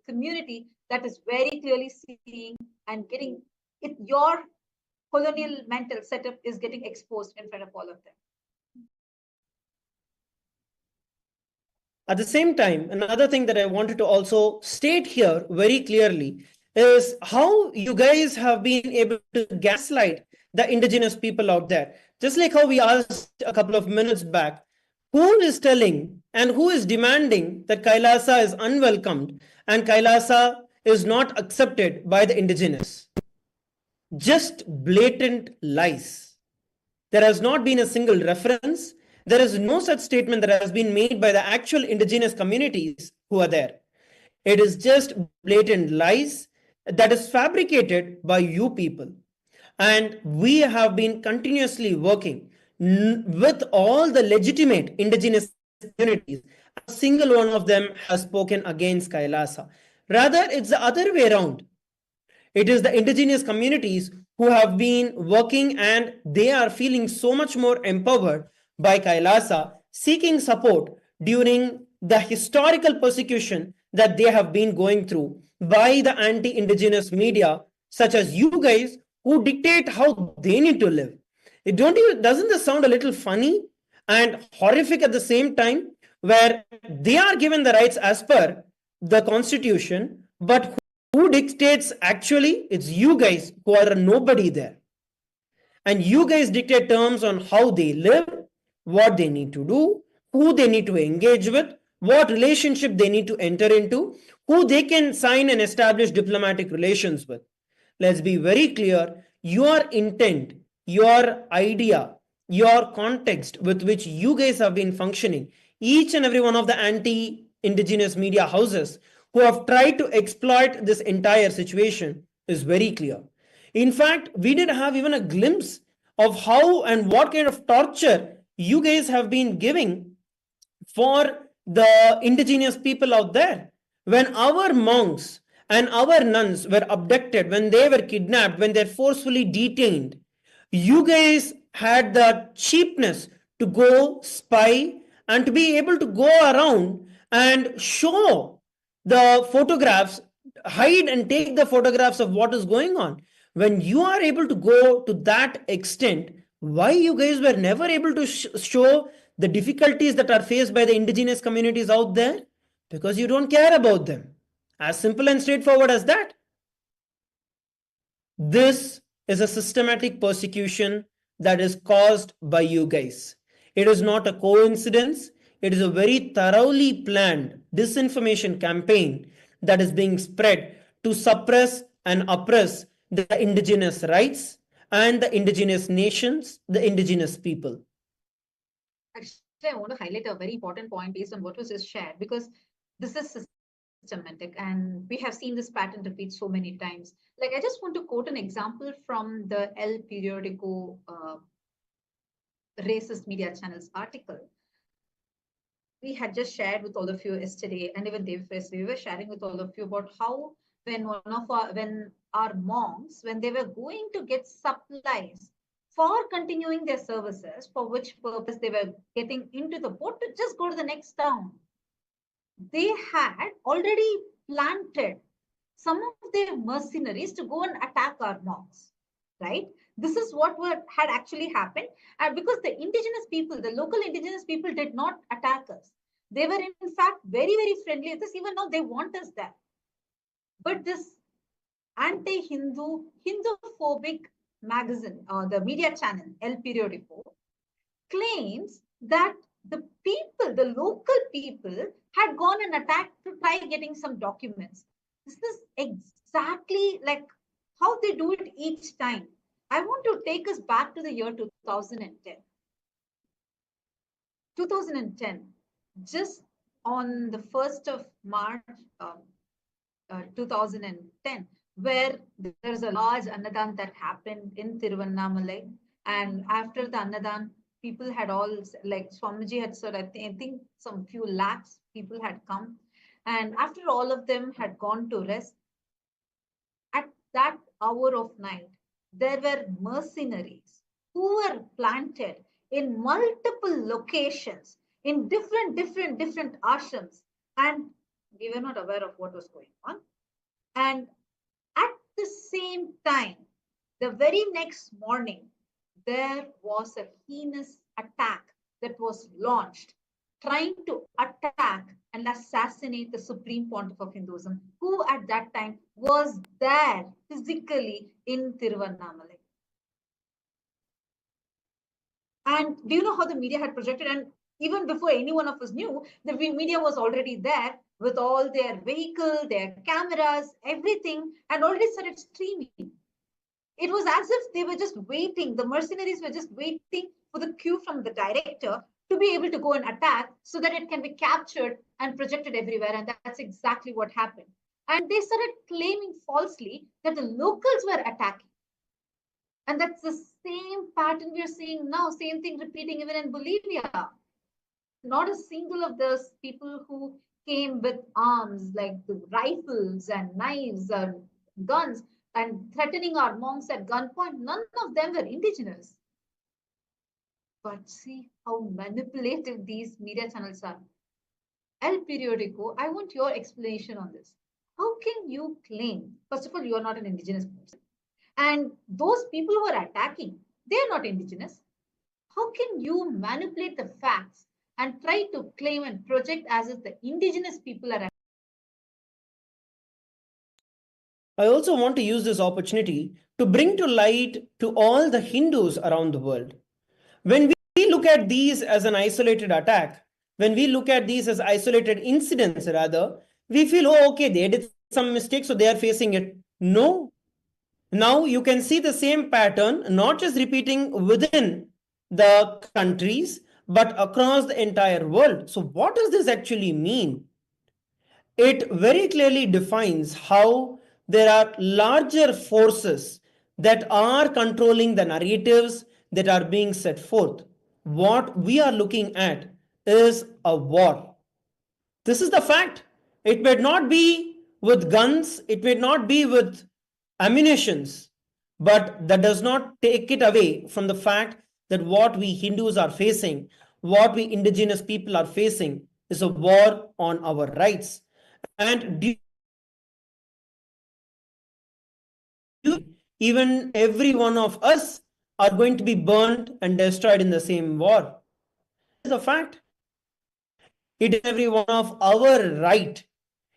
community that is very clearly seeing and getting it, your colonial mental setup is getting exposed in front of all of them. At the same time, another thing that I wanted to also state here very clearly is how you guys have been able to gaslight the indigenous people out there. Just like how we asked a couple of minutes back, who is telling and who is demanding that Kailasa is unwelcomed and Kailasa is not accepted by the indigenous? Just blatant lies. There has not been a single reference. There is no such statement that has been made by the actual indigenous communities who are there. It is just blatant lies that is fabricated by you people. And we have been continuously working with all the legitimate indigenous communities. A single one of them has spoken against Kailasa. Rather, it's the other way around. It is the indigenous communities who have been working and they are feeling so much more empowered by Kailasa, seeking support during the historical persecution that they have been going through by the anti-indigenous media, such as you guys, who dictate how they need to live. Doesn't this sound a little funny and horrific at the same time, where they are given the rights as per the constitution, but who dictates? Actually, it's you guys who are a nobody there. And you guys dictate terms on how they live, what they need to do, who they need to engage with, what relationship they need to enter into, who they can sign and establish diplomatic relations with. Let's be very clear, your intent, your idea, your context with which you guys have been functioning, each and every one of the anti-indigenous media houses who have tried to exploit this entire situation is very clear. In fact, we did have even a glimpse of how and what kind of torture you guys have been giving for the indigenous people out there. When our monks and our nuns were abducted, when they were kidnapped, when they're forcefully detained, you guys had the cheapness to go spy and to be able to go around and show the photographs, hide and take the photographs of what is going on. When you are able to go to that extent, why you guys were never able to show the difficulties that are faced by the indigenous communities out there? Because you don't care about them. As simple and straightforward as that. This is a systematic persecution that is caused by you guys. It is not a coincidence. It is a very thoroughly planned disinformation campaign that is being spread to suppress and oppress the indigenous rights and the indigenous nations, the indigenous people. Actually, I want to highlight a very important point based on what was just shared, because this is systematic and we have seen this pattern repeat so many times. Like, I just want to quote an example from the El Periodico racist media channels article. We had just shared with all of you yesterday, and even day before yesterday, we were sharing with all of you about how when our monks, when they were going to get supplies for continuing their services, for which purpose they were getting into the boat to just go to the next town, they had already planted some of their mercenaries to go and attack our monks, right? This is what had actually happened. And because the indigenous people, the local indigenous people did not attack us. They were in fact very, very friendly with us. Even now they want us there. But this anti-Hindu, Hindu-phobic magazine or the media channel, El Periodico, claims that the people, the local people, had gone and attacked to try getting some documents. This is exactly like how they do it each time. I want to take us back to the year 2010. 2010, just on the 1st of March 2010, where there's a large Annadan that happened in Tiruvannamalai. And after the Annadan, people had all, like Swamiji had said, I think some few lakhs people had come. And after all of them had gone to rest, at that hour of night, there were mercenaries who were planted in multiple locations, in different ashrams. And We were not aware of what was going on. And at the same time, the very next morning, there was a heinous attack that was launched, trying to attack and assassinate the Supreme Pontiff of Hinduism, who at that time was there physically in Tiruvannamalai. And do you know how the media had projected? And even before any one of us knew, the media was already there with all their vehicle, their cameras, everything, and already started streaming. It was as if they were just waiting. The mercenaries were just waiting for the cue from the director to be able to go and attack so that it can be captured and projected everywhere. And that's exactly what happened. And they started claiming falsely that the locals were attacking. And that's the same pattern we are seeing now, same thing repeating even in Bolivia. Not a single of those people who came with arms like the rifles and knives and guns and threatening our monks at gunpoint, none of them were indigenous. But see how manipulative these media channels are. El Periodico, I want your explanation on this. How can you claim, first of all, you are not an indigenous person, and those people who are attacking, they're not indigenous. How can you manipulate the facts and try to claim and project as if the indigenous people are? I also want to use this opportunity to bring to light to all the Hindus around the world. When we look at these as an isolated attack, when we look at these as isolated incidents rather, we feel, oh, okay, they did some mistake, so they are facing it. No. Now you can see the same pattern, not just repeating within the countries, but across the entire world. So what does this actually mean? It very clearly defines how there are larger forces that are controlling the narratives that are being set forth. What we are looking at is a war. This is the fact. It may not be with guns, it may not be with ammunitions, but that does not take it away from the fact that what we Hindus are facing, what we indigenous people are facing, is a war on our rights. And even every one of us are going to be burned and destroyed in the same war. It is a fact. It is every one of our right.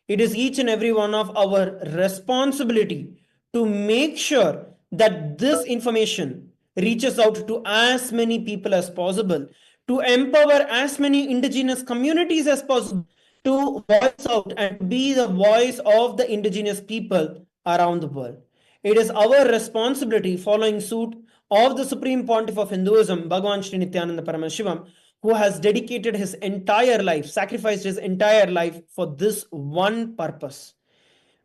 It is each and every one of our responsibility to make sure that this information reaches out to as many people as possible, to empower as many indigenous communities as possible, to voice out and be the voice of the indigenous people around the world. It is our responsibility, following suit of the Supreme Pontiff of Hinduism, Bhagavan Sri Nityananda Paramashivoham, who has dedicated his entire life, sacrificed his entire life for this one purpose.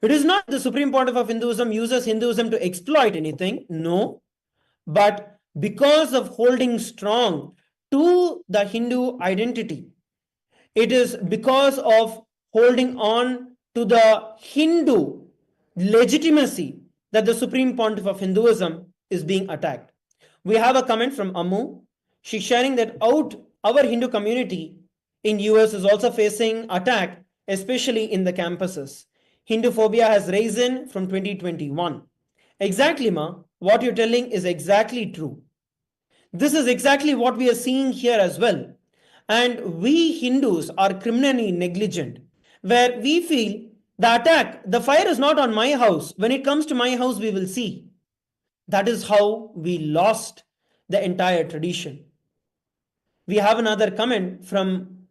It is not the Supreme Pontiff of Hinduism uses Hinduism to exploit anything, no, but because of holding strong to the Hindu identity, it is because of holding on to the Hindu legitimacy that the Supreme Pontiff of Hinduism is being attacked. We have a comment from Amu. She's sharing that our Hindu community in US is also facing attack, especially in the campuses. Hindu phobia has risen from 2021. Exactly, Ma. What you're telling is exactly true. This is exactly what we are seeing here as well. And we Hindus are criminally negligent, where we feel the fire is not on my house. When it comes to my house, we will see. That is how we lost the entire tradition. We have another comment from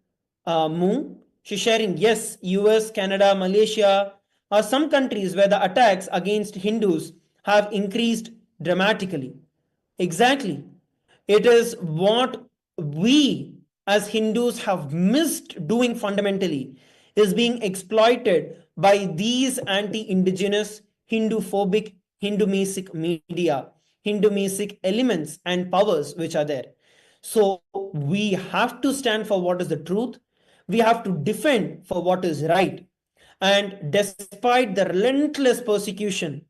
Moo. She's sharing, yes, US, Canada, Malaysia are some countries where the attacks against Hindus have increased dramatically. Exactly. It is what we as Hindus have missed doing fundamentally, is being exploited by these anti-indigenous, Hindu-phobic, Hindu-mesic media, Hindu-mesic elements and powers which are there. So we have to stand for what is the truth. We have to defend for what is right. And despite the relentless persecution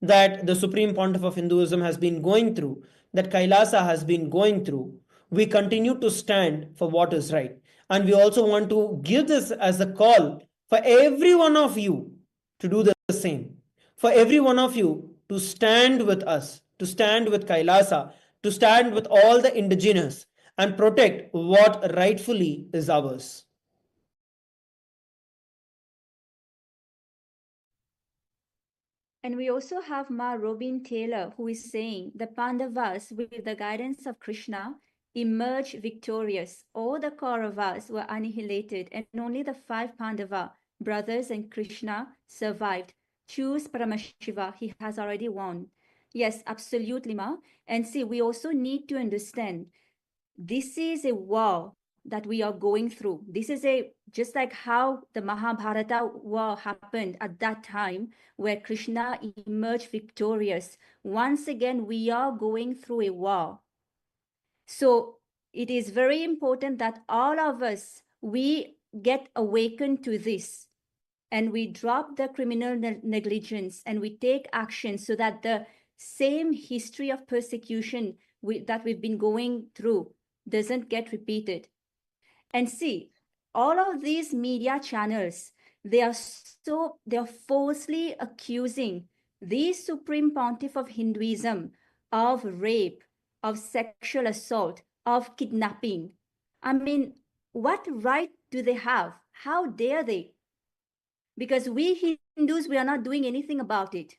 that the Supreme Pontiff of Hinduism has been going through, that Kailasa has been going through, we continue to stand for what is right. And we also want to give this as a call for every one of you to do the same, for every one of you to stand with us, to stand with Kailasa, to stand with all the indigenous and protect what rightfully is ours. And we also have Ma Robin Taylor, who is saying the Pandavas, with the guidance of Krishna, emerged victorious. All the Kauravas were annihilated, and only the 5 Pandava brothers and Krishna survived. Choose Paramashiva, he has already won. Yes, absolutely, Ma. And see, we also need to understand this is a war that we are going through. This is just like how the Mahabharata war happened at that time, where Krishna emerged victorious. Once again, we are going through a war. So it is very important that all of us, we get awakened to this, and we drop the criminal negligence, and we take action so that the same history of persecution that we've been going through doesn't get repeated. And see, all of these media channels, they are falsely accusing the Supreme Pontiff of Hinduism of rape, of sexual assault, of kidnapping. I mean, what right do they have? How dare they? Because we Hindus, we are not doing anything about it.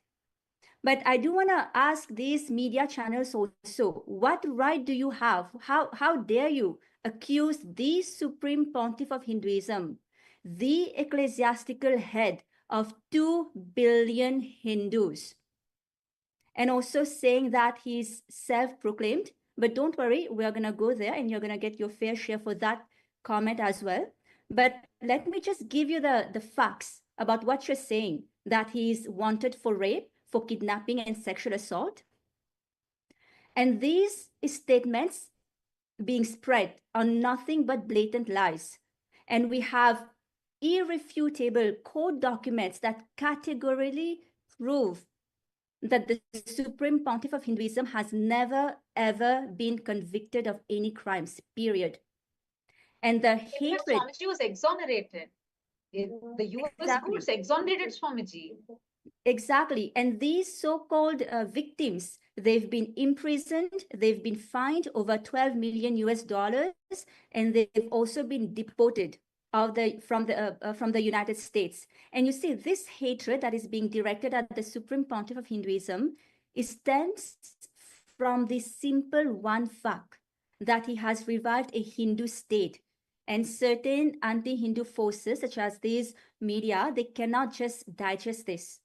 But I do want to ask these media channels also, what right do you have? How dare you accuse the Supreme Pontiff of Hinduism, the ecclesiastical head of 2 billion Hindus, and also saying that he's self-proclaimed? But don't worry, we're going to go there and you're going to get your fair share for that comment as well. But let me just give you the facts about what you're saying, that he's wanted for rape, for kidnapping and sexual assault. And these statements being spread are nothing but blatant lies. And we have irrefutable court documents that categorically prove that the Supreme Pontiff of Hinduism has never, ever been convicted of any crimes, period. And the hatred... Swamiji was exonerated. The US courts exonerated Swamiji. Exactly. And these so-called victims, they've been imprisoned, they've been fined over 12 million US dollars, and they've also been deported from the United States. And you see, this hatred that is being directed at the Supreme Pontiff of Hinduism, it stems from the simple one fact that he has revived a Hindu state. And certain anti-Hindu forces, such as these media, they cannot just digest this.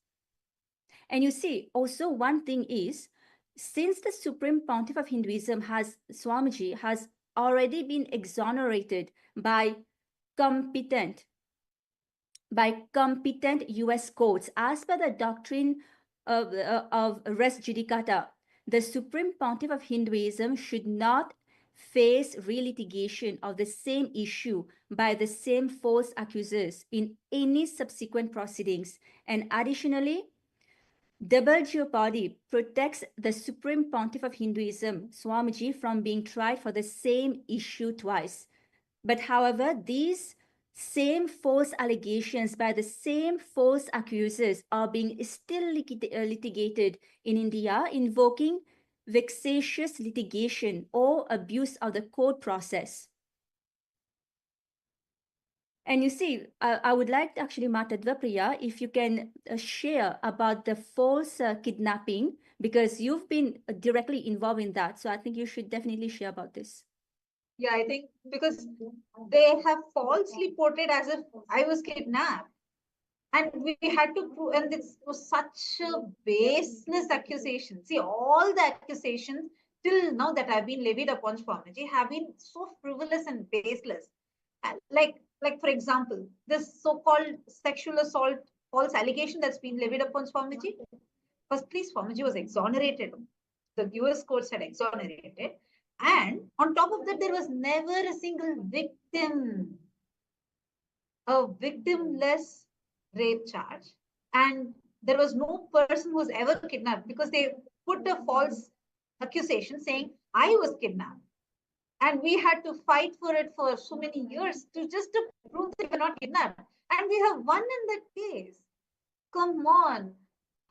And you see, also one thing is, since the Supreme Pontiff of Hinduism Swamiji has already been exonerated by competent US courts, as per the doctrine of res judicata, the Supreme Pontiff of Hinduism should not face relitigation of the same issue by the same false accusers in any subsequent proceedings. And additionally, double jeopardy protects the Supreme Pontiff of Hinduism, Swamiji, from being tried for the same issue twice. But however, these same false allegations by the same false accusers are being still litigated in India, invoking vexatious litigation or abuse of the court process. And you see, I would like actually, Matadvapriya, if you can share about the false kidnapping, because you've been directly involved in that. So I think you should definitely share about this. Yeah, I think because they have falsely portrayed as if I was kidnapped. And we had to prove, and this was such a baseless accusation. See, all the accusations till now that have been levied upon Swamiji have been so frivolous and baseless. Like for example, this so-called sexual assault false allegation that's been levied upon Swamiji. Firstly, Swamiji was exonerated. The US courts had exonerated. And on top of that, there was never a single victim. A victimless rape charge. And there was no person who was ever kidnapped because they put a false accusation saying, I was kidnapped. And we had to fight for it for so many years to prove that we were not kidnapped. And we have won in that case. Come on.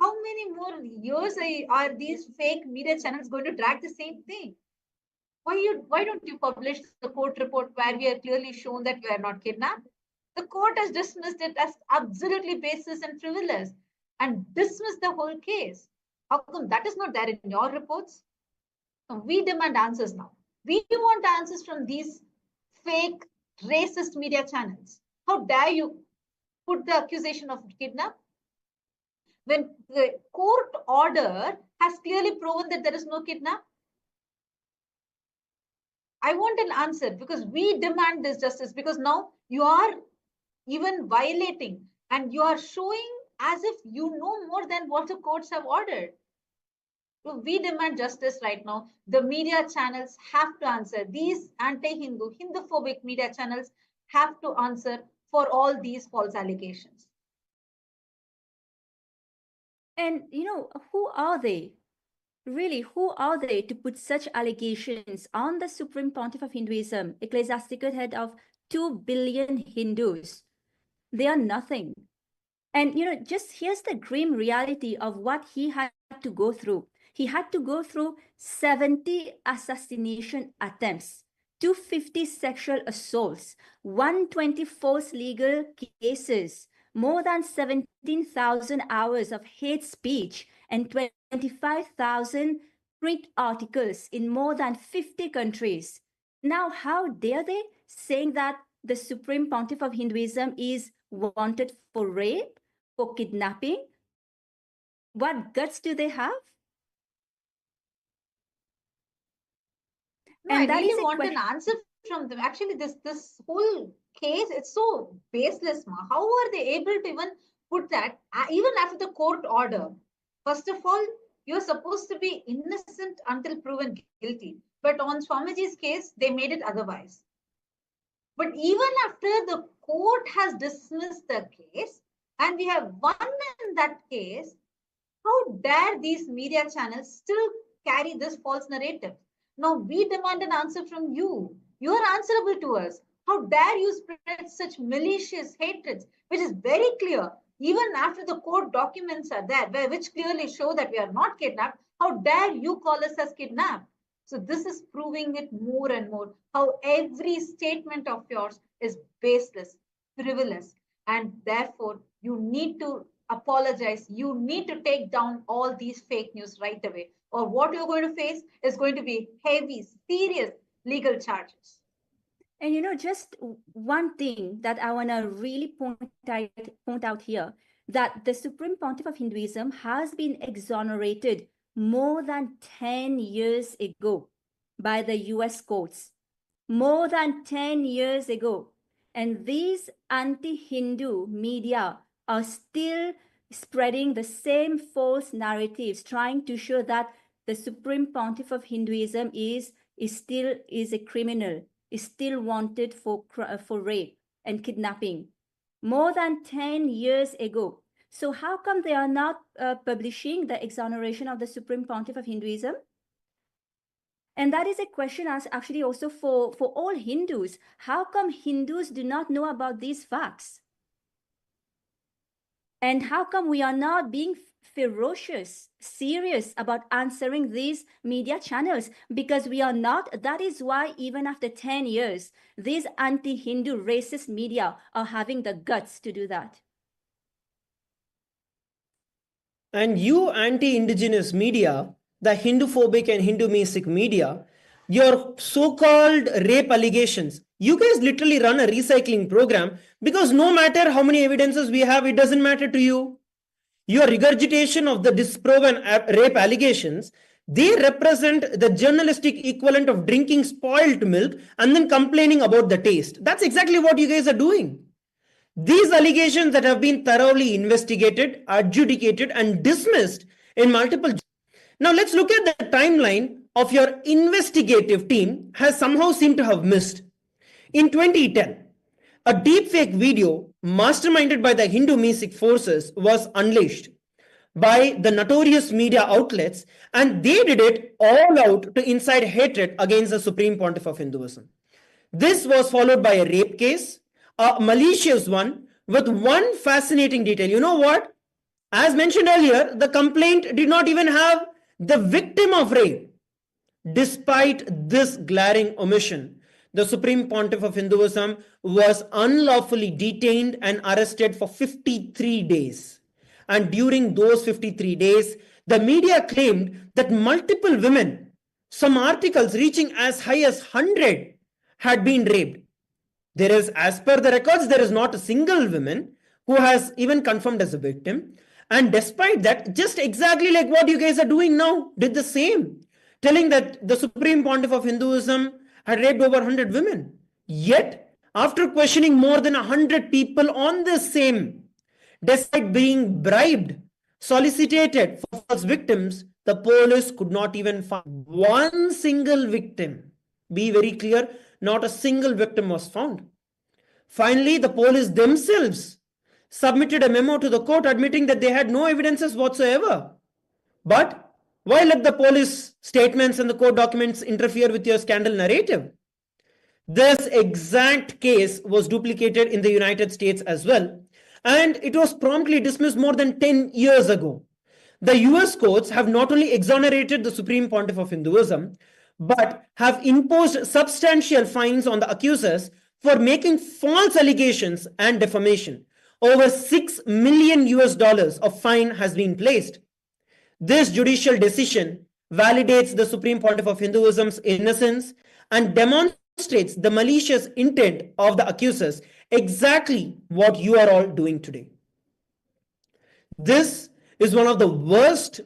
How many more years are these fake media channels going to drag the same thing? Why don't you publish the court report where we are clearly shown that we are not kidnapped? The court has dismissed it as absolutely baseless and frivolous and dismissed the whole case. How come that is not there in your reports? We demand answers now. We want answers from these fake racist media channels. How dare you put the accusation of kidnap when the court order has clearly proven that there is no kidnap? I want an answer because we demand this justice, because now you are even violating and you are showing as if you know more than what the courts have ordered. So we demand justice right now. The media channels have to answer. These anti-Hindu, Hindu-phobic media channels have to answer for all these false allegations. And, who are they? Really, who are they to put such allegations on the Supreme Pontiff of Hinduism, ecclesiastical head of 2 billion Hindus? They are nothing. And, just here's the grim reality of what he had to go through. He had to go through 70 assassination attempts, 250 sexual assaults, 120 false legal cases, more than 17,000 hours of hate speech, and 25,000 print articles in more than 50 countries. Now, how dare they saying that the Supreme Pontiff of Hinduism is wanted for rape, for kidnapping? What guts do they have? No, and I really want an answer from them. Actually, this whole case, it's so baseless. How are they able to even put that, even after the court order? First of all, you're supposed to be innocent until proven guilty. But on Swamiji's case, they made it otherwise. But even after the court has dismissed the case, and we have won in that case, how dare these media channels still carry this false narrative? Now we demand an answer from you. You are answerable to us. How dare you spread such malicious hatreds, which is very clear. Even after the court documents are there, which clearly show that we are not kidnapped, how dare you call us as kidnapped? So this is proving it more and more, how every statement of yours is baseless, frivolous, and therefore you need to apologize. You need to take down all these fake news right away, or what you're going to face is going to be heavy, serious legal charges. And just one thing that I want to really point out here, that the Supreme Pontiff of Hinduism has been exonerated more than 10 years ago by the US courts. More than 10 years ago. And these anti-Hindu media are still spreading the same false narratives, trying to show that the Supreme Pontiff of Hinduism is still a criminal, is still wanted for rape and kidnapping. More than 10 years ago. So how come they are not publishing the exoneration of the Supreme Pontiff of Hinduism? And that is a question actually also for all Hindus. How come Hindus do not know about these facts? And how come we are not being ferocious, serious about answering these media channels? Because we are not. That is why even after 10 years, these anti-Hindu racist media are having the guts to do that. And you anti-indigenous media, the Hindu-phobic and Hindu-mesic media, your so-called rape allegations, you guys literally run a recycling program because no matter how many evidences we have, it doesn't matter to you. Your regurgitation of the disproven rape allegations, they represent the journalistic equivalent of drinking spoiled milk and then complaining about the taste. That's exactly what you guys are doing. These allegations that have been thoroughly investigated, adjudicated, and dismissed in multiple. Now let's look at the timeline of your investigative team has somehow seemed to have missed. In 2010, a deepfake video masterminded by the Hindu-mesic forces was unleashed by the notorious media outlets, and they did it all out to incite hatred against the Supreme Pontiff of Hinduism. This was followed by a rape case, a malicious one, with one fascinating detail. You know what? As mentioned earlier, the complaint did not even have the victim of rape. Despite this glaring omission, the Supreme Pontiff of Hinduism was unlawfully detained and arrested for 53 days. And during those 53 days, the media claimed that multiple women, some articles reaching as high as 100, had been raped. There is, as per the records, there is not a single woman who has even confirmed as a victim. And despite that, just exactly like what you guys are doing now, did the same, telling that the Supreme Pontiff of Hinduism had raped over 100 women. Yet, after questioning more than 100 people on the same, despite being bribed, solicited for false victims, the police could not even find one single victim. Be very clear, not a single victim was found. Finally, the police themselves submitted a memo to the court admitting that they had no evidences whatsoever. But why let the police statements and the court documents interfere with your scandal narrative? This exact case was duplicated in the United States as well, and it was promptly dismissed more than 10 years ago. The US courts have not only exonerated the Supreme Pontiff of Hinduism, but have imposed substantial fines on the accusers for making false allegations and defamation. Over 6 million US dollars of fine has been placed. This judicial decision validates the Supreme Pontiff of Hinduism's innocence and demonstrates the malicious intent of the accusers, exactly what you are all doing today. This is one of the worst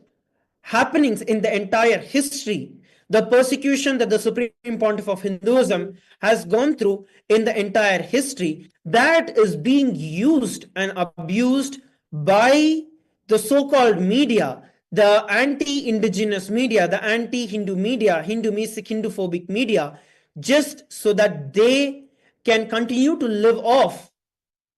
happenings in the entire history. The persecution that the Supreme Pontiff of Hinduism has gone through in the entire history, that is being used and abused by the so-called media, the anti-indigenous media, the anti-Hindu media, Hindu-mistic, Hindu-phobic media, just so that they can continue to live off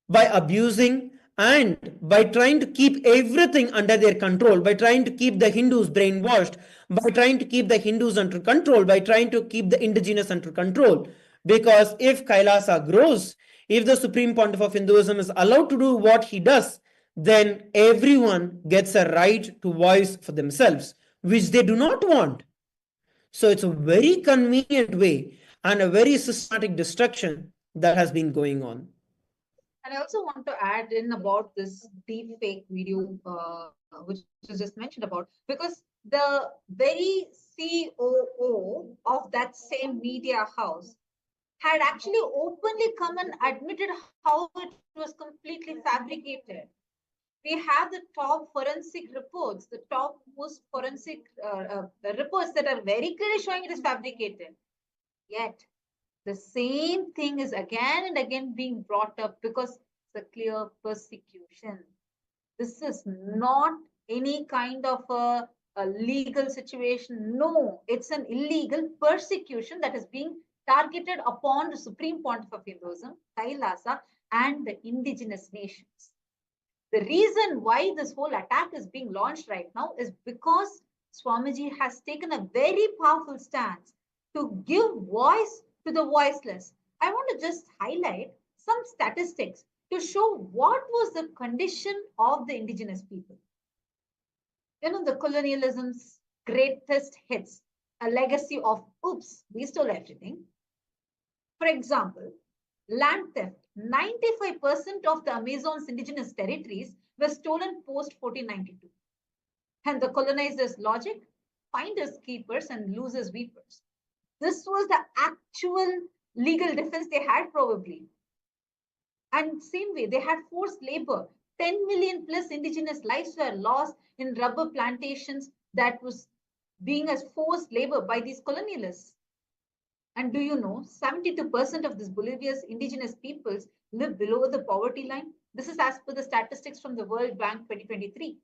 by abusing and by trying to keep everything under their control, by trying to keep the Hindus brainwashed, by trying to keep the Hindus under control, by trying to keep the indigenous under control. Because if Kailasa grows, if the Supreme Pontiff of Hinduism is allowed to do what he does, then everyone gets a right to voice for themselves, which they do not want. So it's a very convenient way and a very systematic destruction that has been going on. And I also want to add in about this deep fake video, which was just mentioned about, because the very COO of that same media house had actually openly come and admitted how it was completely fabricated. We have the top forensic reports, the top most forensic reports that are very clearly showing it is fabricated. Yet, the same thing is again and again being brought up because it's a clear persecution. This is not any kind of a legal situation. No, it's an illegal persecution that is being targeted upon the Supreme Pontiff of Hinduism, Kailasa, and the indigenous nations. The reason why this whole attack is being launched right now is because Swamiji has taken a very powerful stance to give voice to the voiceless. I want to just highlight some statistics to show what was the condition of the indigenous people. You know, the colonialism's greatest hits, a legacy of, oops, we stole everything. For example, land theft. 95% of the Amazon's indigenous territories were stolen post-1492. And the colonizers' logic, finders keepers and losers weepers. This was the actual legal defense they had probably. And same way, they had forced labor. 10 million plus indigenous lives were lost in rubber plantations that was being as forced labor by these colonialists. And do you know, 72% of this Bolivia's indigenous peoples live below the poverty line? This is as per the statistics from the World Bank 2023.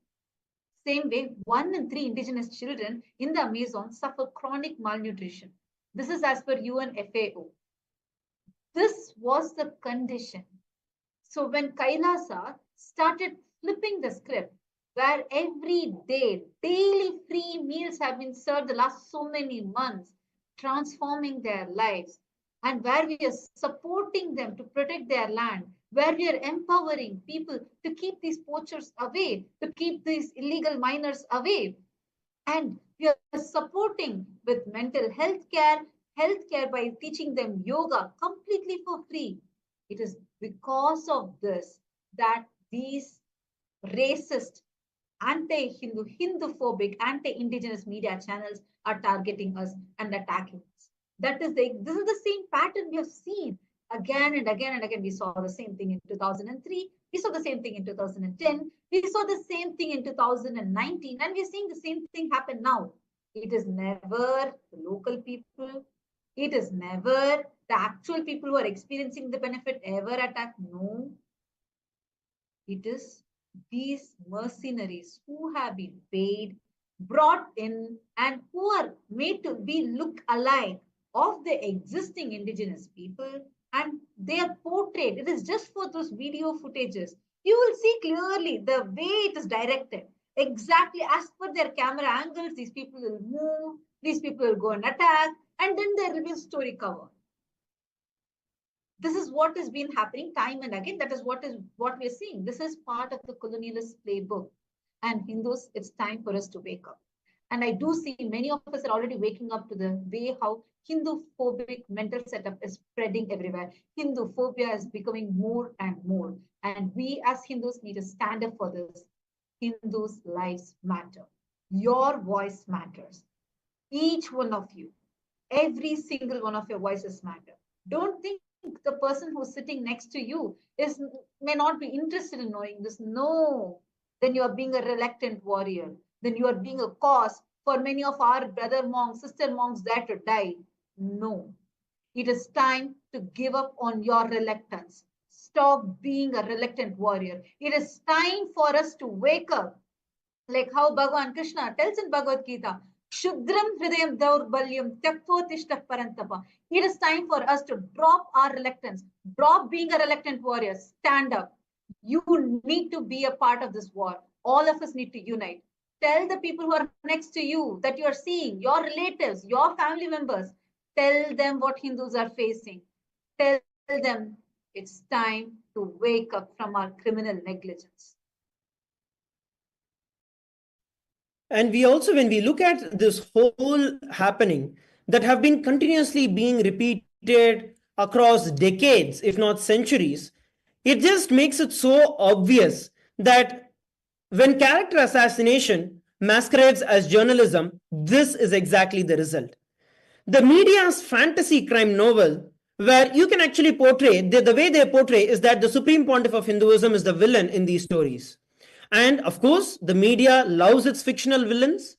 Same way, 1 in 3 indigenous children in the Amazon suffer chronic malnutrition. This is as per UN FAO. This was the condition. So when Kailasa started flipping the script, where every day, daily free meals have been served the last so many months, transforming their lives, and where we are supporting them to protect their land, where we are empowering people to keep these poachers away, to keep these illegal miners away. And we are supporting with mental health care by teaching them yoga completely for free. It is because of this that these racist, anti-Hindu, Hindu-phobic, anti-indigenous media channels are targeting us and attacking us. This is the same pattern we have seen again and again and again. We saw the same thing in 2003. We saw the same thing in 2010. We saw the same thing in 2019, and we're seeing the same thing happen now. It is never the local people. It is never the actual people who are experiencing the benefit ever attack. No, it is these mercenaries who have been paid, brought in, and who are made to be look alike of the existing indigenous people, and they are portrayed. It is just for those video footages. You will see clearly the way it is directed. Exactly as per their camera angles, these people will move, these people will go and attack, and then there will be a story cover. This is what has been happening time and again. That is what we're seeing. This is part of the colonialist playbook. And Hindus, it's time for us to wake up. And I do see many of us are already waking up to the way how Hindu-phobic mental setup is spreading everywhere. Hindu phobia is becoming more and more. And we as Hindus need to stand up for this. Hindus' lives matter. Your voice matters. Each one of you, every single one of your voices matter. Don't think the person who's sitting next to you may not be interested in knowing this. No, then you are being a reluctant warrior. Then you are being a cause for many of our brother monks, sister monks there to die. No, it is time to give up on your reluctance. Stop being a reluctant warrior. It is time for us to wake up. Like how Bhagavan Krishna tells in Bhagavad Gita, Shudram Hridayam Daurbalyam Tyaktotishta Parantapa. It is time for us to drop our reluctance, drop being a reluctant warrior, stand up. You need to be a part of this war. All of us need to unite. Tell the people who are next to you that you are seeing, your relatives, your family members, tell them what Hindus are facing. Tell them it's time to wake up from our criminal negligence. And we also, when we look at this whole happening that have been continuously being repeated across decades, if not centuries, it just makes it so obvious that when character assassination masquerades as journalism, this is exactly the result. The media's fantasy crime novel, where you can actually portray, the way they portray is that the Supreme Pontiff of Hinduism is the villain in these stories. And of course, the media loves its fictional villains.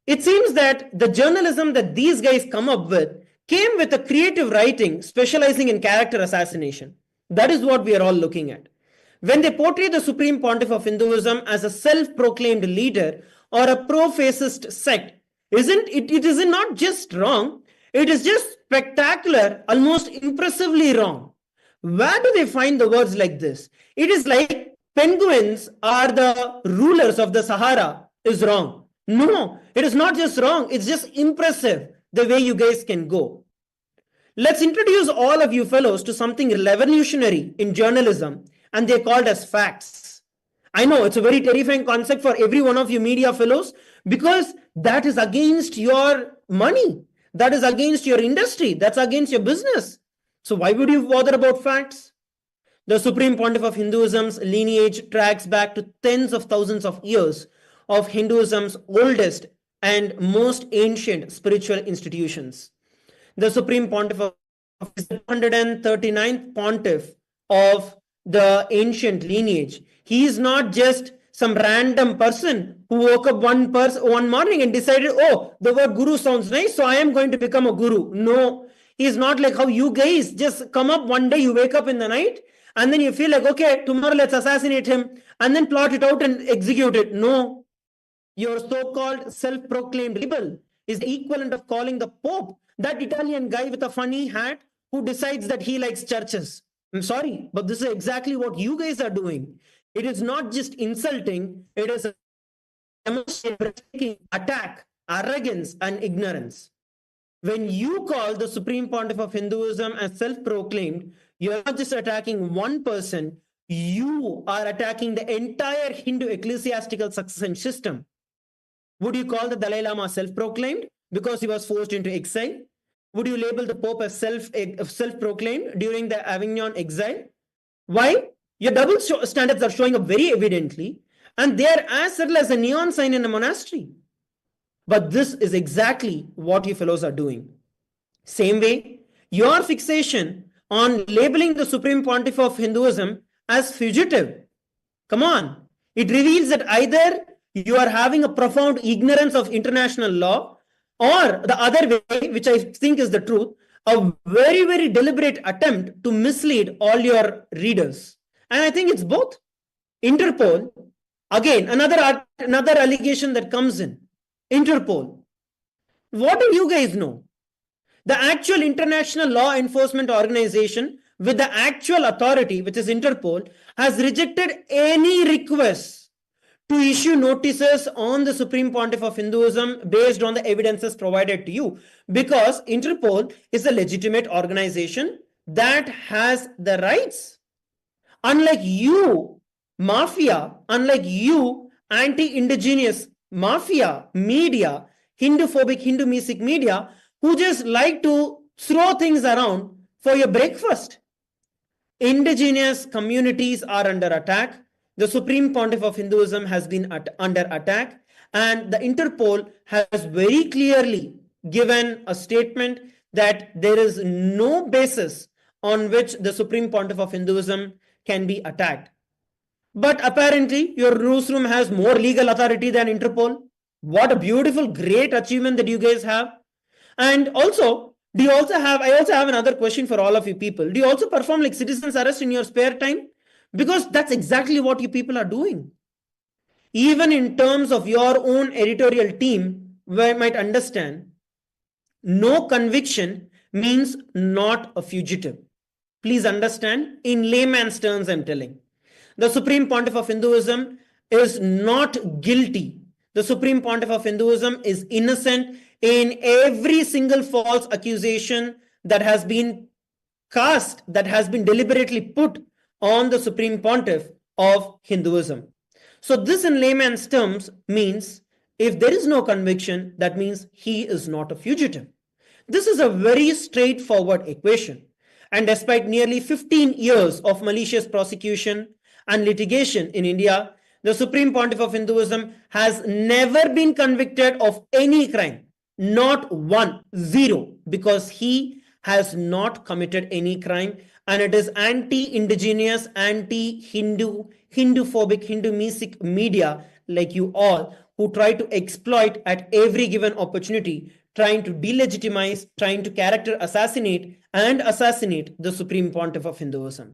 It seems that the journalism that these guys come up with came with a creative writing specializing in character assassination. That is what we are all looking at. When they portray the Supreme Pontiff of Hinduism as a self-proclaimed leader or a pro-fascist sect, it is not just wrong, it is just spectacular, almost impressively wrong. Where do they find the words like this? It is like penguins are the rulers of the Sahara is wrong. No, it is not just wrong. It's just impressive the way you guys can go. Let's introduce all of you fellows to something revolutionary in journalism, and they're called as facts. I know it's a very terrifying concept for every one of you media fellows because that is against your money. That is against your industry. That's against your business. So why would you bother about facts? The Supreme Pontiff of Hinduism's lineage tracks back to tens of thousands of years of Hinduism's oldest and most ancient spiritual institutions. The Supreme Pontiff is the 139th Pontiff of the ancient lineage. He is not just some random person who woke up one morning and decided, oh, the word guru sounds nice, so I am going to become a guru. No, he is not like how you guys just come up one day, you wake up in the night, and then you feel like, okay, tomorrow let's assassinate him, and then plot it out and execute it. No, your so-called self-proclaimed rebel is the equivalent of calling the Pope that Italian guy with a funny hat who decides that he likes churches. I'm sorry, but this is exactly what you guys are doing. It is not just insulting, it is a demonstrating attack, arrogance, and ignorance. When you call the Supreme Pontiff of Hinduism as self-proclaimed, You're not just attacking one person, you are attacking the entire Hindu ecclesiastical succession system. Would you call the Dalai Lama self-proclaimed because he was forced into exile? Would you label the Pope as self-proclaimed during the Avignon exile? Why? Your double standards are showing up very evidently, and they are as subtle as a neon sign in a monastery. But this is exactly what you fellows are doing. Same way, your fixation on labeling the Supreme Pontiff of Hinduism as fugitive. Come on. It reveals that either you are having a profound ignorance of international law, or the other way, which I think is the truth, a very, very deliberate attempt to mislead all your readers. And I think it's both. Interpol, again, another allegation that comes in. Interpol. What do you guys know? The actual international law enforcement organization with the actual authority, which is Interpol, has rejected any request to issue notices on the Supreme Pontiff of Hinduism based on the evidences provided to you, because Interpol is a legitimate organization that has the rights. Unlike you, mafia, unlike you, anti-indigenous mafia, media, Hindu-phobic, Hindu-mesic media, who just like to throw things around for your breakfast. Indigenous communities are under attack. The Supreme Pontiff of Hinduism has been under attack, and the Interpol has very clearly given a statement that there is no basis on which the Supreme Pontiff of Hinduism can be attacked. But apparently, your newsroom has more legal authority than Interpol. What a beautiful, great achievement that you guys have. And also, I also have another question for all of you people. Do you also perform like citizen's arrest in your spare time? Because that's exactly what you people are doing. Even in terms of your own editorial team, we might understand, no conviction means not a fugitive. Please understand, in layman's terms, I'm telling. The Supreme Pontiff of Hinduism is not guilty. The Supreme Pontiff of Hinduism is innocent in every single false accusation that has been cast, that has been deliberately put on the Supreme Pontiff of Hinduism. So this in layman's terms means if there is no conviction, that means he is not a fugitive. This is a very straightforward equation. And despite nearly 15 years of malicious prosecution and litigation in India, the Supreme Pontiff of Hinduism has never been convicted of any crime. Not one, zero, because he has not committed any crime, and it is anti-indigenous, anti-Hindu, Hindu-phobic, Hindu-mesic media like you all who try to exploit at every given opportunity, trying to delegitimize, trying to character assassinate and assassinate the Supreme Pontiff of Hinduism.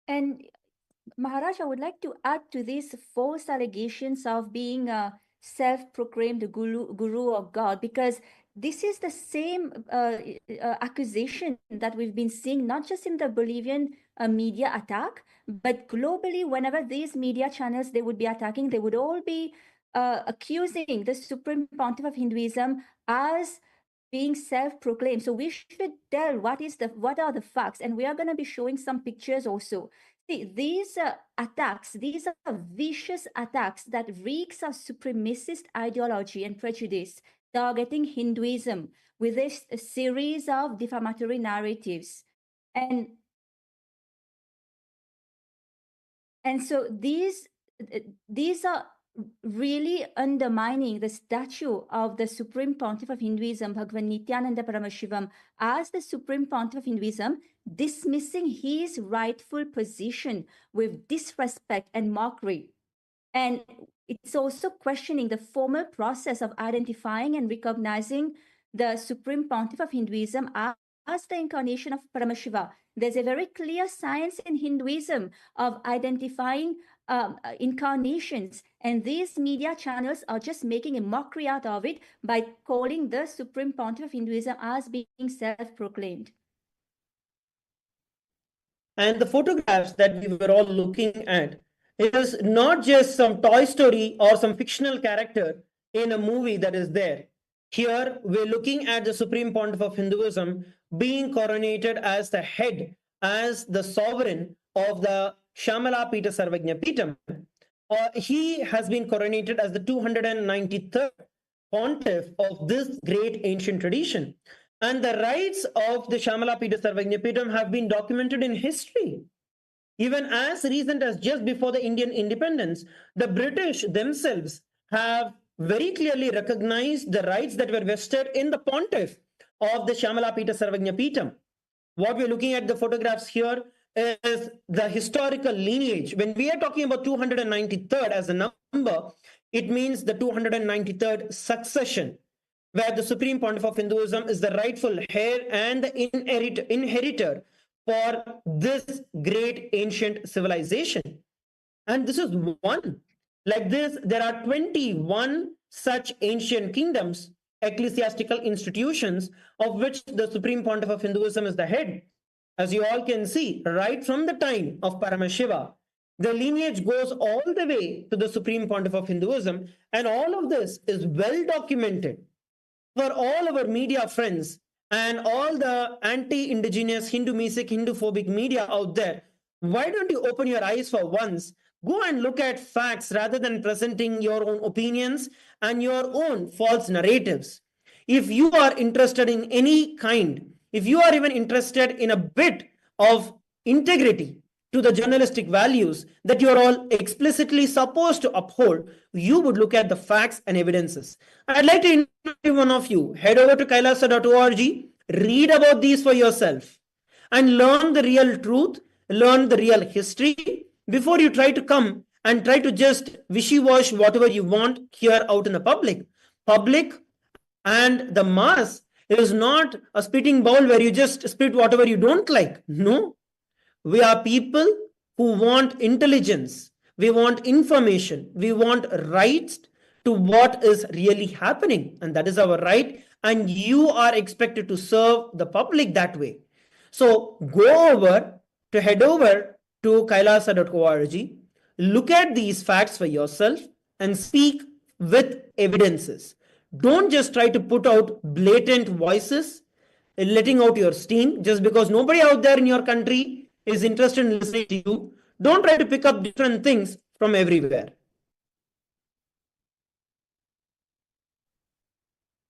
And Maharaj, I would like to add to these false allegations of being a self-proclaimed guru or God, because this is the same accusation that we've been seeing, not just in the Bolivian media attack, but globally, whenever these media channels they would be attacking, they would all be accusing the Supreme Pontiff of Hinduism as being self-proclaimed. So we should tell what are the facts, and we are going to be showing some pictures also. See, these attacks, these are vicious attacks that reeks of supremacist ideology and prejudice, targeting Hinduism with a series of defamatory narratives. And so these are really undermining the statue of the Supreme Pontiff of Hinduism, Bhagavan Nityananda Paramashivoham, as the Supreme Pontiff of Hinduism, dismissing his rightful position with disrespect and mockery. And it's also questioning the formal process of identifying and recognizing the Supreme Pontiff of Hinduism as the incarnation of Paramashiva. There's a very clear science in Hinduism of identifying incarnations, and these media channels are just making a mockery out of it by calling the Supreme Pontiff of Hinduism as being self-proclaimed. And the photographs that we were all looking at is not just some Toy Story or some fictional character in a movie that is there. Here, we're looking at the Supreme Pontiff of Hinduism being coronated as the head, as the sovereign of the Shamala Pita Sarvajna Pitam. He has been coronated as the 293rd pontiff of this great ancient tradition. And the rights of the Shamala Pita Sarvajna Pitam have been documented in history. Even as recent as just before the Indian independence, the British themselves have very clearly recognized the rights that were vested in the pontiff of the Shamala Pita Sarvajna Pitam. What we're looking at the photographs here is the historical lineage. When we are talking about 293rd as a number, it means the 293rd succession, where the Supreme Pontiff of Hinduism is the rightful heir and the inheritor for this great ancient civilization. And this is one. Like this, there are 21 such ancient kingdoms, ecclesiastical institutions, of which the Supreme Pontiff of Hinduism is the head. As you all can see, right from the time of Paramashiva, the lineage goes all the way to the Supreme Pontiff of Hinduism, and all of this is well documented. For all our media friends and all the anti-indigenous, Hindu-mesic, Hindu-phobic media out there, why don't you open your eyes for once? Go and look at facts rather than presenting your own opinions and your own false narratives. If you are interested in any kind, if you are even interested in a bit of integrity to the journalistic values that you are all explicitly supposed to uphold, you would look at the facts and evidences. I'd like to invite one of you, head over to kailasa.org, read about these for yourself, and learn the real truth, learn the real history, before you try to come and try to just wishy-wash whatever you want here out in the public. Public and the mass is not a spitting bowl where you just spit whatever you don't like. No. We are people who want intelligence. We want information. We want rights to what is really happening. And that is our right. And you are expected to serve the public that way. So head over to kailasa.org, look at these facts for yourself and speak with evidences. Don't just try to put out blatant voices, letting out your steam just because nobody out there in your country is interested in listening to you. Don't try to pick up different things from everywhere.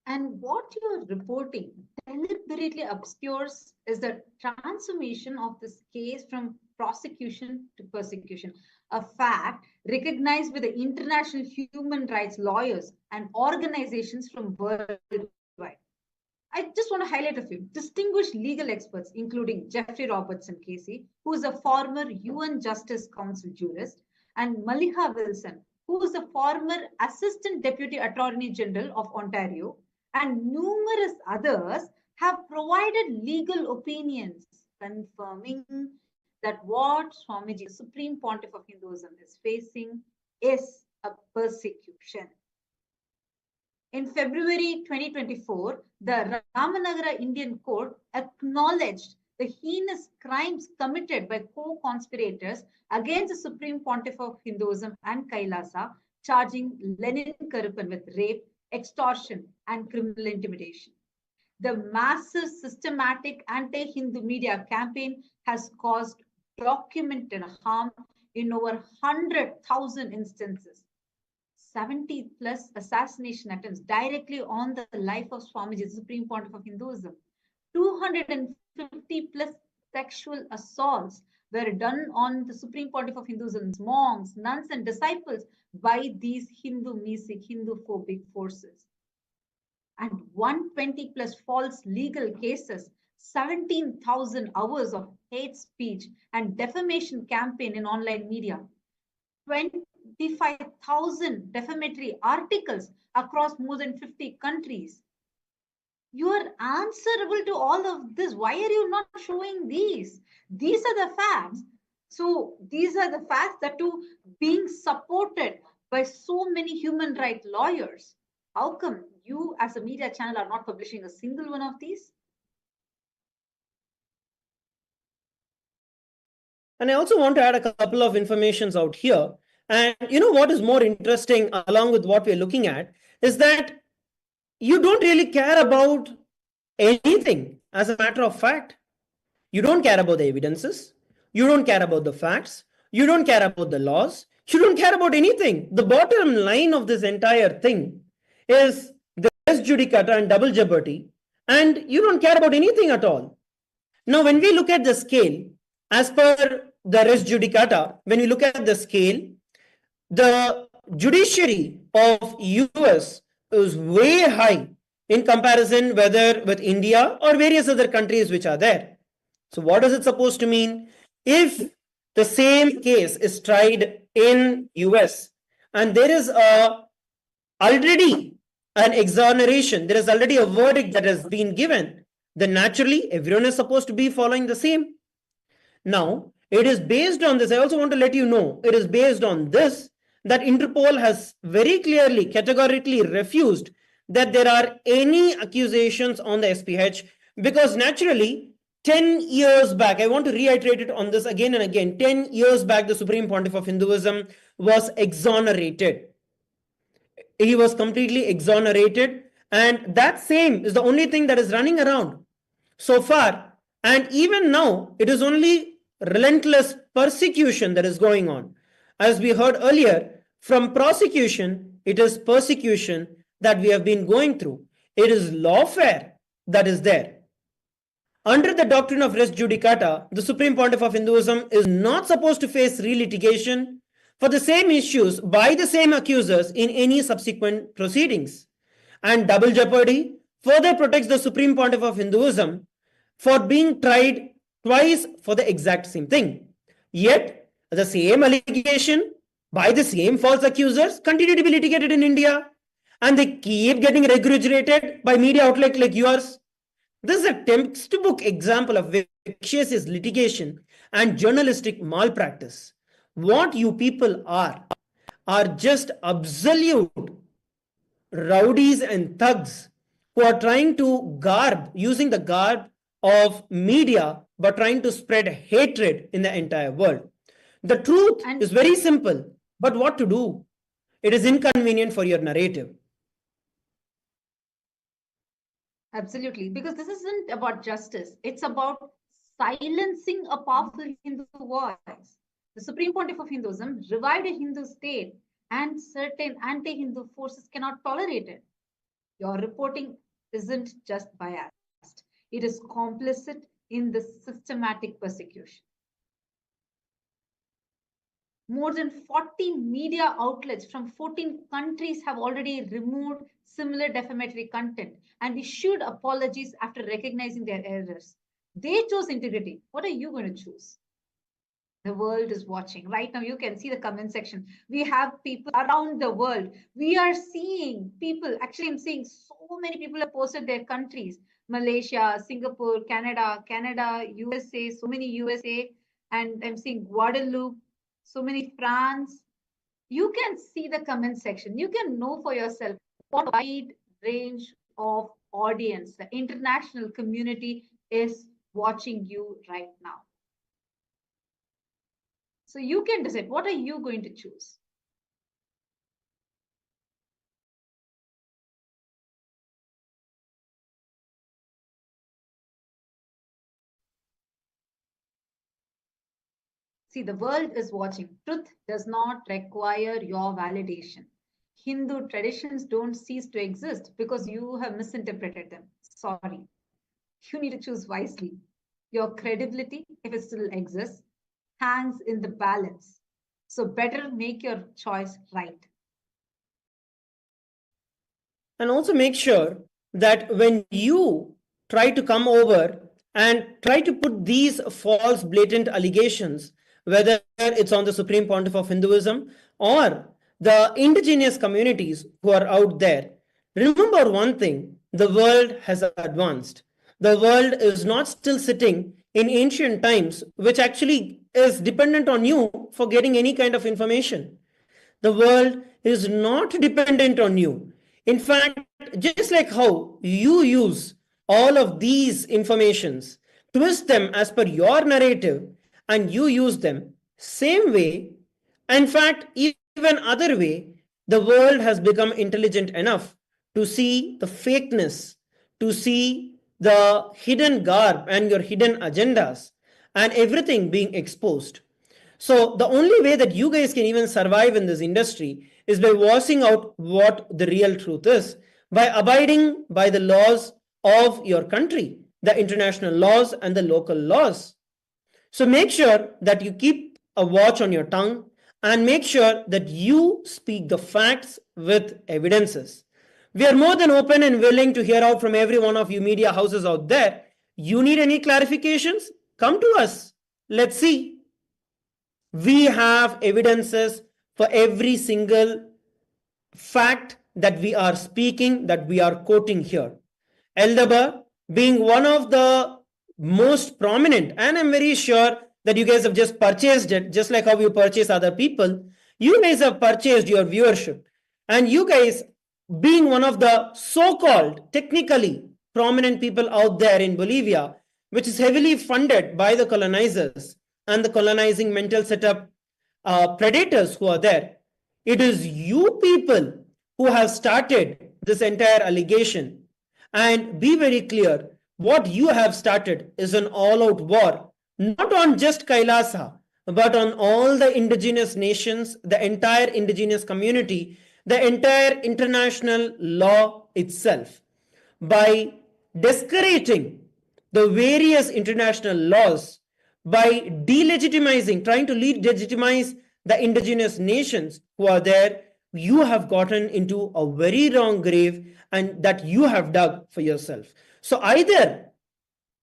And what you're reporting deliberately obscures is the transformation of this case from prosecution to persecution, a fact recognized by the international human rights lawyers and organizations from worldwide. I just want to highlight a few distinguished legal experts, including Jeffrey Robertson Casey, who is a former UN Justice Council jurist, and Maliha Wilson, who is a former Assistant Deputy Attorney General of Ontario, and numerous others have provided legal opinions confirming that what Swamiji, the Supreme Pontiff of Hinduism, is facing is a persecution. In February 2024, the Ramanagara Indian Court acknowledged the heinous crimes committed by co-conspirators against the Supreme Pontiff of Hinduism and Kailasa, charging Lenin Karupan with rape, extortion, and criminal intimidation. The massive systematic anti-Hindu media campaign has caused documented harm in over 100,000 instances. 70 plus assassination attempts directly on the life of Swamiji, the Supreme Pontiff of Hinduism. 250 plus sexual assaults were done on the Supreme Pontiff of Hinduism's monks, nuns, and disciples by these Hindu-mesic, Hindu-phobic forces. And 120 plus false legal cases, 17,000 hours of hate speech and defamation campaign in online media, 25,000 defamatory articles across more than 50 countries. You are answerable to all of this. Why are you not showing these? These are the facts. So these are the facts that too being supported by so many human rights lawyers. How come you as a media channel are not publishing a single one of these? And I also want to add a couple of informations out here. And you know what is more interesting along with what we're looking at is that you don't really care about anything as a matter of fact. You don't care about the evidences. You don't care about the facts. You don't care about the laws. You don't care about anything. The bottom line of this entire thing is the res judicata and double jeopardy, and you don't care about anything at all. Now, when we look at the scale, as per the res judicata, when we look at the scale, the judiciary of US is way high in comparison whether with India or various other countries which are there. So what is it supposed to mean? If the same case is tried in US and there is already an exoneration, there is already a verdict that has been given, then naturally everyone is supposed to be following the same. Now, it is based on this. I also want to let you know, it is based on this that Interpol has very clearly, categorically refused that there are any accusations on the SPH, because naturally 10 years back, I want to reiterate it on this again and again, 10 years back, the Supreme Pontiff of Hinduism was exonerated. He was completely exonerated, and that same is the only thing that is running around so far. And even now, it is only relentless persecution that is going on. As we heard earlier, from prosecution, it is persecution that we have been going through. It is lawfare that is there. Under the doctrine of res judicata, the Supreme Pontiff of Hinduism is not supposed to face relitigation for the same issues by the same accusers in any subsequent proceedings. And double jeopardy further protects the Supreme Pontiff of Hinduism for being tried twice for the exact same thing. Yet, the same allegation by the same false accusers continue to be litigated in India, and they keep getting regurgitated by media outlets like yours. This is a textbook example of vexatious litigation and journalistic malpractice. What you people are just absolute rowdies and thugs who are trying to using the garb of media, but trying to spread hatred in the entire world. The truth is very simple, but what to do? It is inconvenient for your narrative. Absolutely, because this isn't about justice. It's about silencing a powerful Hindu voice. The Supreme Pontiff of Hinduism revived a Hindu state, and certain anti-Hindu forces cannot tolerate it. Your reporting isn't just biased. It is complicit in the systematic persecution. More than 40 media outlets from 14 countries have already removed similar defamatory content and issued apologies after recognizing their errors. They chose integrity. What are you going to choose? The world is watching. Right now, you can see the comment section. We have people around the world. We are seeing people. Actually, I'm seeing so many people have posted their countries. Malaysia, Singapore, Canada, USA, so many USA. And I'm seeing Guadeloupe, so many France. You can see the comment section. You can know for yourself what wide range of audience the international community is watching you right now. So you can decide, what are you going to choose? See, the world is watching. Truth does not require your validation. Hindu traditions don't cease to exist because you have misinterpreted them. Sorry. You need to choose wisely. Your credibility, if it still exists, hangs in the balance. So better make your choice right. And also make sure that when you try to come over and try to put these false, blatant allegations, whether it's on the Supreme Pontiff of Hinduism or the indigenous communities who are out there, remember one thing: the world has advanced. The world is not still sitting in ancient times, which actually is dependent on you for getting any kind of information. The world is not dependent on you. In fact, just like how you use all of these informations, twist them as per your narrative, and you use them same way, in fact, even other way, the world has become intelligent enough to see the fakeness, to see the hidden garb and your hidden agendas and everything being exposed. So the only way that you guys can even survive in this industry is by voicing out what the real truth is, by abiding by the laws of your country, the international laws and the local laws. So make sure that you keep a watch on your tongue and make sure that you speak the facts with evidences. We are more than open and willing to hear out from every one of you media houses out there. You need any clarifications? Come to us. Let's see. We have evidences for every single fact that we are speaking, that we are quoting here. Eldabar being one of the most prominent, and I'm very sure that you guys have just purchased it, just like how you purchase other people. You guys have purchased your viewership, and you guys being one of the so-called technically prominent people out there in Bolivia, which is heavily funded by the colonizers and the colonizing mental setup predators who are there. It is you people who have started this entire allegation. And be very clear, what you have started is an all-out war, not on just Kailasa, but on all the indigenous nations, the entire indigenous community, the entire international law itself. By discouraging the various international laws, by delegitimizing, trying to legitimize the indigenous nations who are there, you have gotten into a very wrong grave and that you have dug for yourself. So either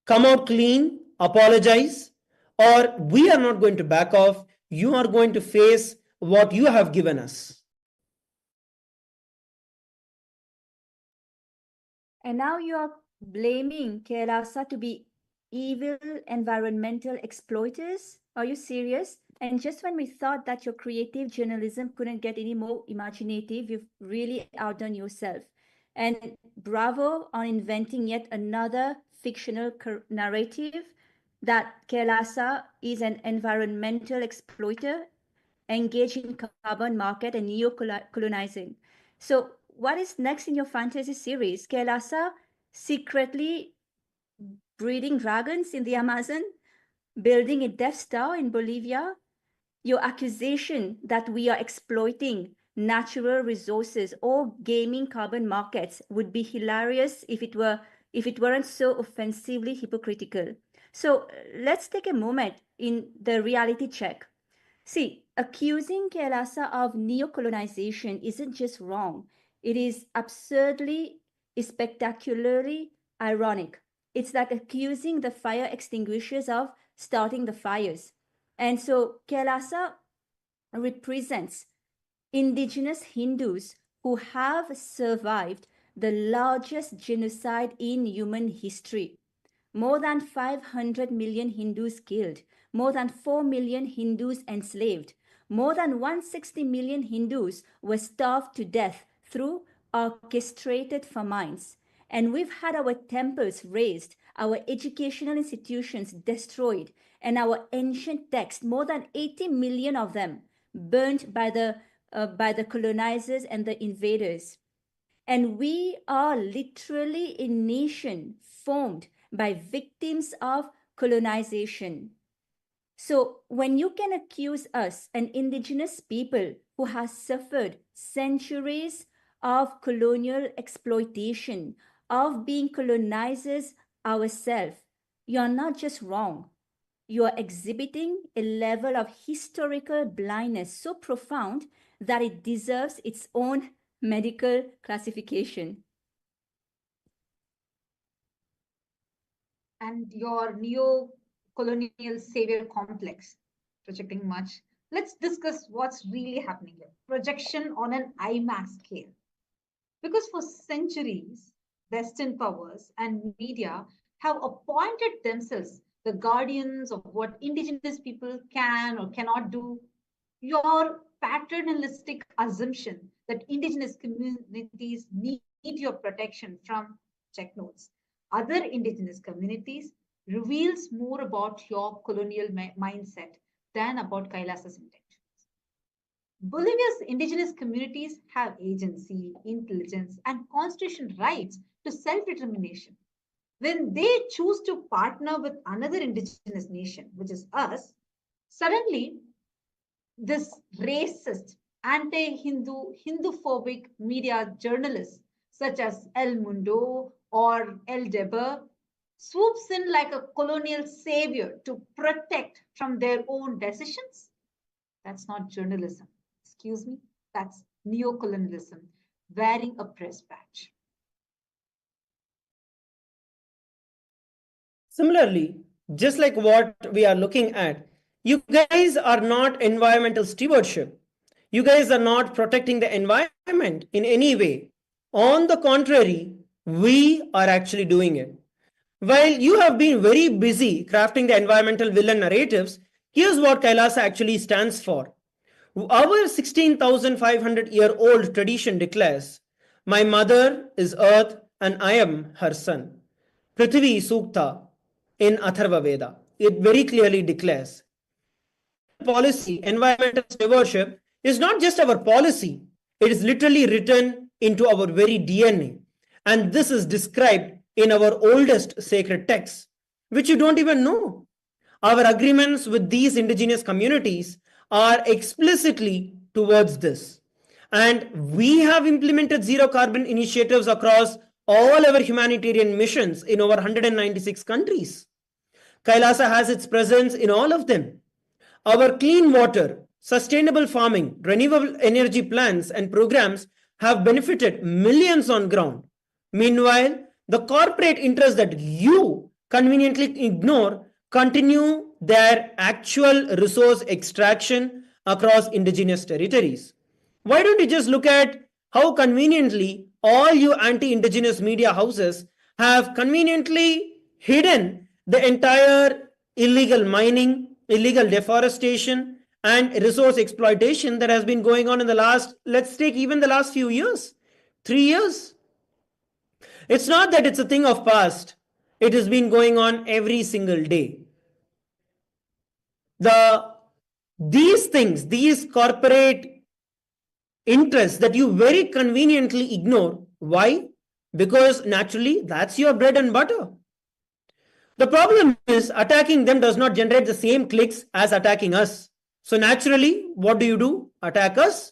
come out clean, apologize, or we are not going to back off. You are going to face what you have given us. And now you are blaming Kailasa to be evil environmental exploiters? Are you serious? And just when we thought that your creative journalism couldn't get any more imaginative, you've really outdone yourself. And bravo on inventing yet another fictional narrative that Kailasa is an environmental exploiter engaged in carbon market and neo-colonizing. So what is next in your fantasy series? Kailasa secretly breeding dragons in the Amazon, building a Death Star in Bolivia. Your accusation that we are exploiting natural resources or gaming carbon markets would be hilarious if it weren't so offensively hypocritical. So let's take a moment in the reality check. See, accusing Kailasa of neocolonization isn't just wrong. It is absurdly, spectacularly ironic. It's like accusing the fire extinguishers of starting the fires. And so Kailasa represents indigenous Hindus who have survived the largest genocide in human history. More than 500 million Hindus killed, more than 4 million Hindus enslaved, more than 160 million Hindus were starved to death through orchestrated famines. And we've had our temples razed, our educational institutions destroyed, and our ancient texts, more than 80 million of them, burnt by the colonizers and the invaders. And we are literally a nation formed by victims of colonization. So when you can accuse us, an indigenous people who has suffered centuries of colonial exploitation, of being colonizers ourselves, you're not just wrong. You are exhibiting a level of historical blindness so profound that it deserves its own medical classification. And your neo-colonial savior complex, projecting much. Let's discuss what's really happening here. Projection on an IMAX scale. Because for centuries, Western powers and media have appointed themselves the guardians of what indigenous people can or cannot do. Your paternalistic assumption that indigenous communities need your protection from, check notes, other indigenous communities reveals more about your colonial mindset than about Kailasa's intentions. Bolivia's indigenous communities have agency, intelligence, and constitutional rights to self-determination. When they choose to partner with another indigenous nation, which is us, suddenly this racist, anti-Hindu, Hindu-phobic media journalists such as El Mundo or El Deber swoops in like a colonial savior to protect from their own decisions. That's not journalism. Excuse me. That's neocolonialism wearing a press badge. Similarly, just like what we are looking at, you guys are not environmental stewardship. You guys are not protecting the environment in any way. On the contrary, we are actually doing it. While you have been very busy crafting the environmental villain narratives, here's what Kailasa actually stands for. Our 16,500-year-old tradition declares, "My mother is earth and I am her son." Prithvi Sukta in Atharva Veda. It very clearly declares. Environmental policy, environmental stewardship is not just our policy, it is literally written into our very DNA. And this is described in our oldest sacred texts, which you don't even know. Our agreements with these indigenous communities are explicitly towards this. And we have implemented zero carbon initiatives across all our humanitarian missions in over 196 countries. Kailasa has its presence in all of them. Our clean water, sustainable farming, renewable energy plans, and programs have benefited millions on ground. Meanwhile, the corporate interests that you conveniently ignore continue their actual resource extraction across indigenous territories. Why don't you just look at how conveniently all you anti indigenous media houses have conveniently hidden the entire illegal mining, illegal deforestation, and resource exploitation that has been going on in the last, let's take even the last few years, 3 years. It's not that it's a thing of past, it has been going on every single day. The these things, these corporate interests that you very conveniently ignore. Why? Because naturally, that's your bread and butter. The problem is attacking them does not generate the same clicks as attacking us. So naturally, what do? Attack us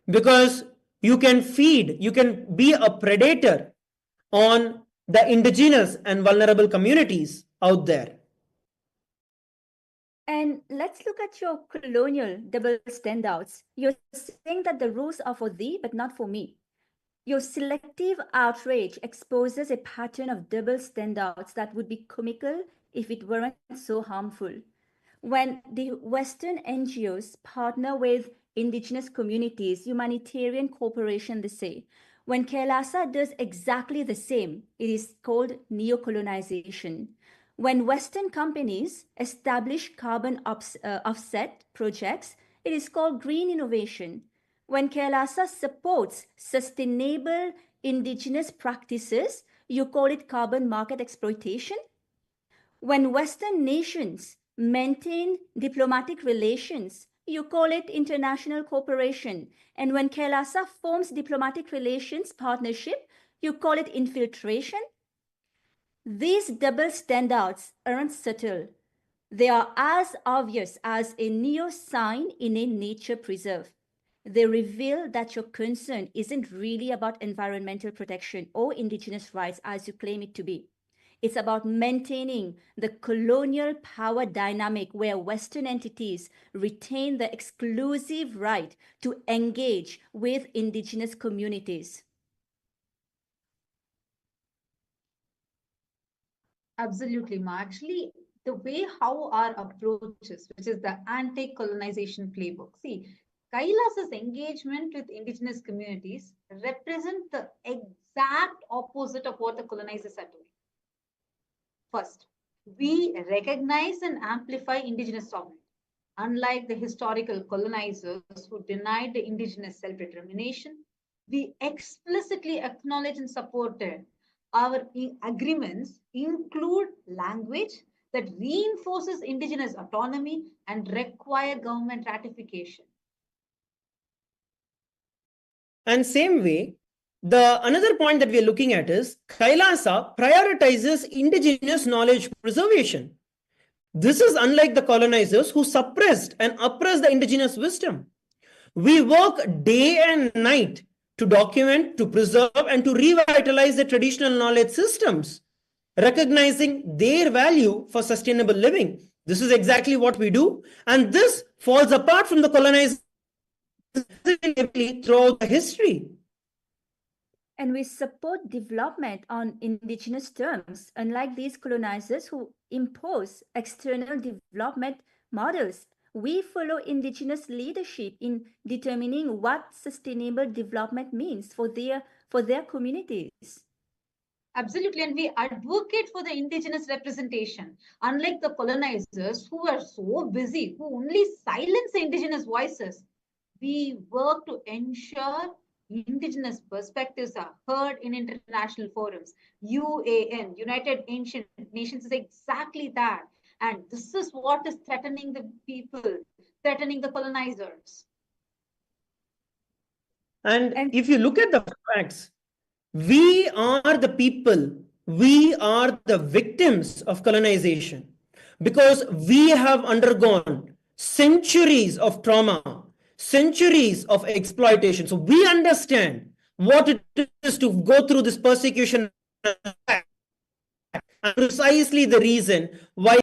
because you can feed, you can be a predator on the indigenous and vulnerable communities out there. And let's look at your colonial double standouts. You're saying that the rules are for thee, but not for me. Your selective outrage exposes a pattern of double standouts that would be comical if it weren't so harmful. When the Western NGOs partner with indigenous communities, humanitarian cooperation, they say, when Kailasa does exactly the same, it is called neocolonization. When Western companies establish carbon offset projects, it is called green innovation. When Kailasa supports sustainable indigenous practices, you call it carbon market exploitation. When Western nations maintain diplomatic relations, you call it international cooperation. And when Kailasa forms diplomatic relations partnership, you call it infiltration. These double standards aren't subtle. They are as obvious as a neo sign in a nature preserve. They reveal that your concern isn't really about environmental protection or indigenous rights as you claim it to be. It's about maintaining the colonial power dynamic where Western entities retain the exclusive right to engage with indigenous communities. Absolutely, Ma. Actually, the way how our approaches, which is the anti-colonization playbook. See, Kailas's engagement with indigenous communities represent the exact opposite of what the colonizers are doing. First, we recognize and amplify indigenous sovereignty. Unlike the historical colonizers who denied the indigenous self-determination, we explicitly acknowledge and supported our agreements include language that reinforces indigenous autonomy and require government ratification. And same way, the another point that we are looking at is Kailasa prioritizes indigenous knowledge preservation. This is unlike the colonizers who suppressed and oppressed the indigenous wisdom. We work day and night to document, to preserve, and to revitalize the traditional knowledge systems, recognizing their value for sustainable living. This is exactly what we do. And this falls apart from the colonizers throughout the history. And we support development on indigenous terms, unlike these colonizers who impose external development models. We follow indigenous leadership in determining what sustainable development means for their communities. Absolutely, and we advocate for the indigenous representation. Unlike the colonizers who are so busy, who only silence the indigenous voices, we work to ensure indigenous perspectives are heard in international forums. UAN, United Ancient Nations, is exactly that. And this is what is threatening the people, threatening the colonizers. And if you look at the facts, we are the people, we are the victims of colonization because we have undergone centuries of trauma, centuries of exploitation. So we understand what it is to go through this persecution, and precisely the reason why